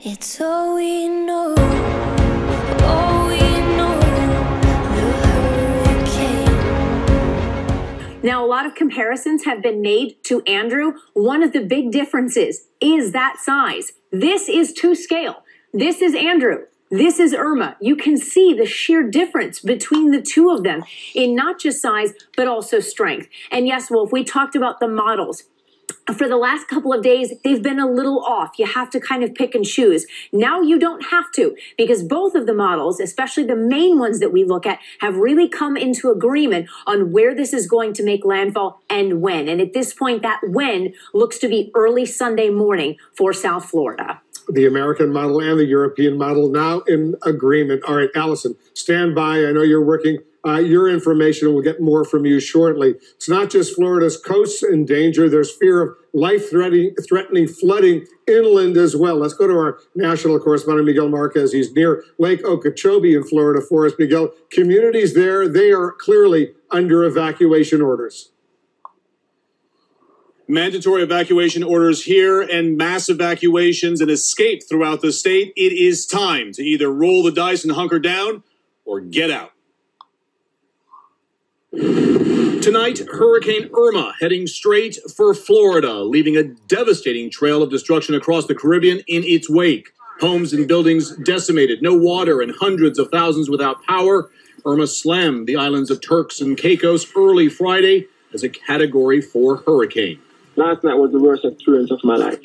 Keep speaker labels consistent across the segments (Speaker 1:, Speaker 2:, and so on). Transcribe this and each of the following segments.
Speaker 1: It's all we know, all we know, the hurricane.
Speaker 2: Now, a lot of comparisons have been made to Andrew. One of the big differences is that size. This is to scale. This is Andrew. This is Irma. You can see the sheer difference between the two of them in not just size, but also strength. And yes, Wolf, we talked about the models. For the last couple of days, they've been a little off. You have to kind of pick and choose. Now you don't have to, because both of the models, especially the main ones that we look at, have really come into agreement on where this is going to make landfall and when. And at this point, that when looks to be early Sunday morning for South Florida.
Speaker 3: The American model and the European model now in agreement. All right, Allison, stand by. I know you're working. Your information, we'll get more from you shortly. It's not just Florida's coasts in danger. There's fear of life-threatening flooding inland as well. Let's go to our national correspondent, Miguel Marquez. He's near Lake Okeechobee in Florida for us. Miguel, communities there, they are clearly under evacuation orders.
Speaker 4: Mandatory evacuation orders here and mass evacuations and escape throughout the state. It is time to either roll the dice and hunker down or get out. Tonight, Hurricane Irma heading straight for Florida, leaving a devastating trail of destruction across the Caribbean in its wake. Homes and buildings decimated, no water, and hundreds of thousands without power. Irma slammed the islands of Turks and Caicos early Friday as a Category 4 hurricane.
Speaker 5: Last night was the worst experience of my life.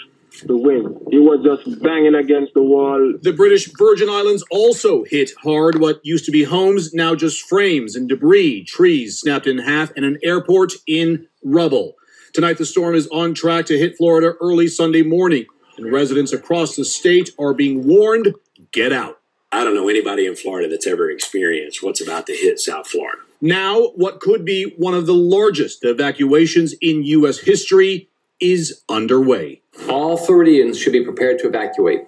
Speaker 5: The wind, it was just banging against the wall.
Speaker 4: The British Virgin Islands also hit hard. What used to be homes, now just frames and debris, trees snapped in half, and an airport in rubble. Tonight, the storm is on track to hit Florida early Sunday morning, and residents across the state are being warned, get out.
Speaker 6: I don't know anybody in Florida that's ever experienced what's about to hit South Florida.
Speaker 4: Now, what could be one of the largest evacuations in U.S. history is underway.
Speaker 7: All Floridians should be prepared to evacuate.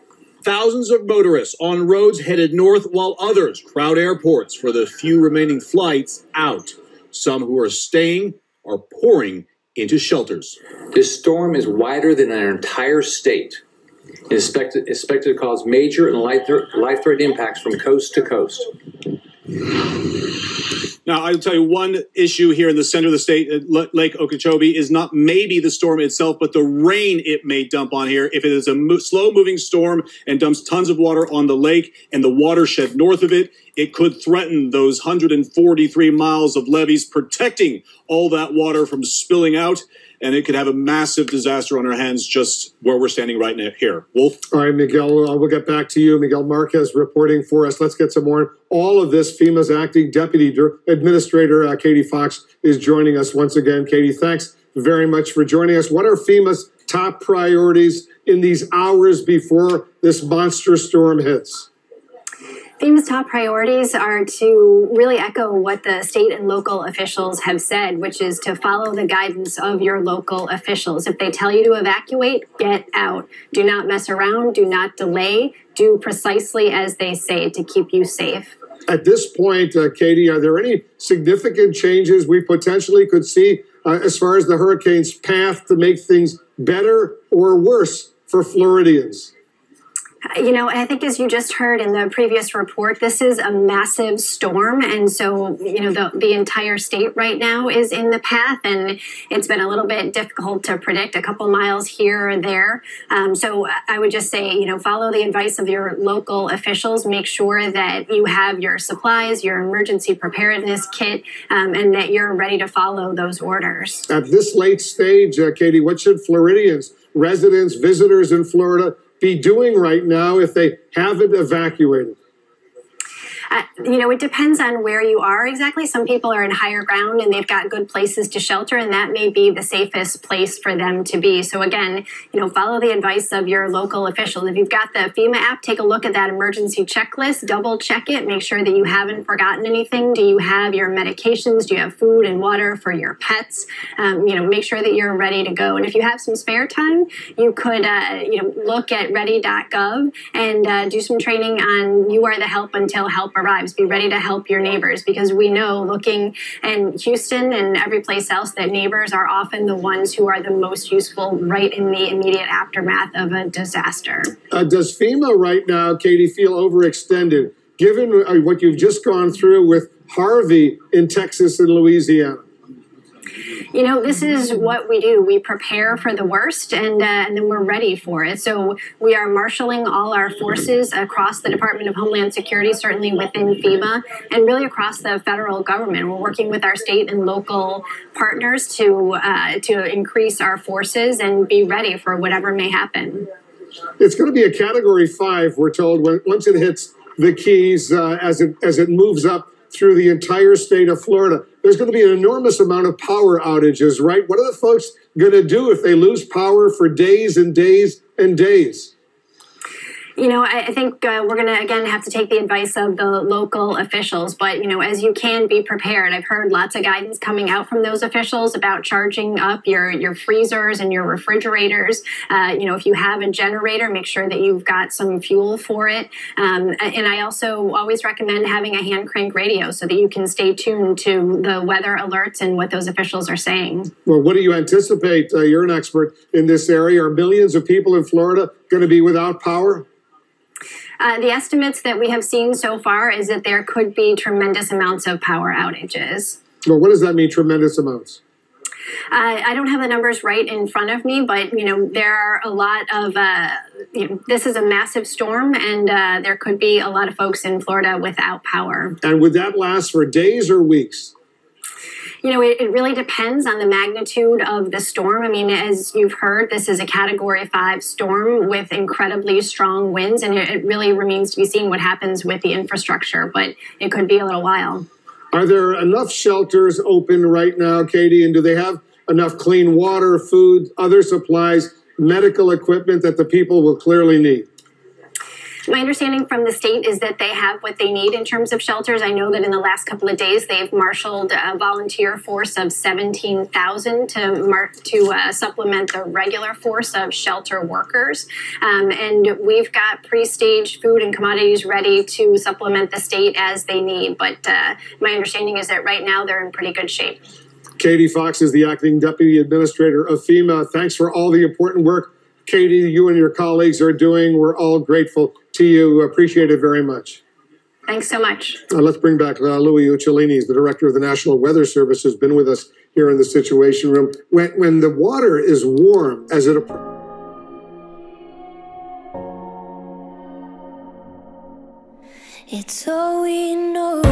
Speaker 4: Thousands of motorists on roads headed north while others crowd airports for the few remaining flights out. Some who are staying are pouring into shelters.
Speaker 7: This storm is wider than our entire state. It is expected to cause major and life-threatening impacts from coast to coast.
Speaker 4: Now, I'll tell you one issue here in the center of the state, Lake Okeechobee, is not maybe the storm itself, but the rain it may dump on here. If it is a slow-moving storm and dumps tons of water on the lake and the watershed north of it, it could threaten those 143 miles of levees protecting all that water from spilling out. And it could have a massive disaster on our hands just where we're standing right now here. Wolf?
Speaker 3: All right, Miguel, we'll get back to you. Miguel Marquez reporting for us. Let's get some more. All of this, FEMA's acting deputy administrator, Katie Fox, is joining us once again. Katie, thanks very much for joining us. What are FEMA's top priorities in these hours before this monster storm hits?
Speaker 8: FEMA's top priorities are to really echo what the state and local officials have said, which is to follow the guidance of your local officials. If they tell you to evacuate, get out. Do not mess around. Do not delay. Do precisely as they say to keep you safe.
Speaker 3: At this point, Katie, are there any significant changes we potentially could see as far as the hurricane's path to make things better or worse for Floridians?
Speaker 8: You know, I think as you just heard in the previous report, this is a massive storm. And so, you know, the entire state right now is in the path. And it's been a little bit difficult to predict, a couple miles here or there. So I would just say, you know, follow the advice of your local officials. Make sure that you have your supplies, your emergency preparedness kit, and that you're ready to follow those orders.
Speaker 3: At this late stage, Katie, what should Floridians, residents, visitors in Florida be doing right now if they haven't evacuated?
Speaker 8: You know, it depends on where you are exactly. Some people are in higher ground and they've got good places to shelter, and that may be the safest place for them to be. So again, you know, follow the advice of your local officials. If you've got the FEMA app, take a look at that emergency checklist, double check it, make sure that you haven't forgotten anything. Do you have your medications? Do you have food and water for your pets? You know, make sure that you're ready to go. And if you have some spare time, you could, you know, look at ready.gov and do some training on You Are the Help Until Help Arrives. arrives, be ready to help your neighbors, because we know, looking in Houston and every place else, that neighbors are often the ones who are the most useful right in the immediate aftermath of a disaster.
Speaker 3: Does FEMA right now, Katie, feel overextended, given what you've just gone through with Harvey in Texas and Louisiana?
Speaker 8: You know, this is what we do. We prepare for the worst, and then we're ready for it. So we are marshaling all our forces across the Department of Homeland Security, certainly within FEMA, and really across the federal government. We're working with our state and local partners to increase our forces and be ready for whatever may happen.
Speaker 3: It's going to be a Category 5, we're told, once it hits the Keys, as it moves up through the entire state of Florida. There's going to be an enormous amount of power outages, right? What are the folks going to do if they lose power for days and days and days?
Speaker 8: You know, I think we're going to, again, have to take the advice of the local officials. But, you know, as you can, be prepared. I've heard lots of guidance coming out from those officials about charging up your freezers and your refrigerators. You know, if you have a generator, make sure that you've got some fuel for it. And I also always recommend having a hand crank radio so that you can stay tuned to the weather alerts and what those officials are saying.
Speaker 3: Well, what do you anticipate? You're an expert in this area. Are millions of people in Florida going to be without power?
Speaker 8: The estimates that we have seen so far is that there could be tremendous amounts of power outages.
Speaker 3: Well, what does that mean, tremendous amounts?
Speaker 8: I don't have the numbers right in front of me, but, you know, there are a lot of, you know, this is a massive storm, and there could be a lot of folks in Florida without power.
Speaker 3: And would that last for days or weeks?
Speaker 8: You know, it really depends on the magnitude of the storm. I mean, as you've heard, this is a Category 5 storm with incredibly strong winds, and it really remains to be seen what happens with the infrastructure, but it could be a little while.
Speaker 3: Are there enough shelters open right now, Katie, and do they have enough clean water, food, other supplies, medical equipment that the people will clearly need?
Speaker 8: My understanding from the state is that they have what they need in terms of shelters. I know that in the last couple of days, they've marshaled a volunteer force of 17,000 to supplement the regular force of shelter workers. And we've got pre-staged food and commodities ready to supplement the state as they need. But my understanding is that right now they're in pretty good shape.
Speaker 3: Katie Fox is the acting deputy administrator of FEMA. Thanks for all the important work, Katie, you and your colleagues are doing. We're all grateful to you. Appreciate it very much.
Speaker 8: Thanks so much.
Speaker 3: Let's bring back Louis Uccellini. He's the director of the National Weather Service, who's been with us here in the Situation Room. When the water is warm, as it approaches,
Speaker 1: It's all we know.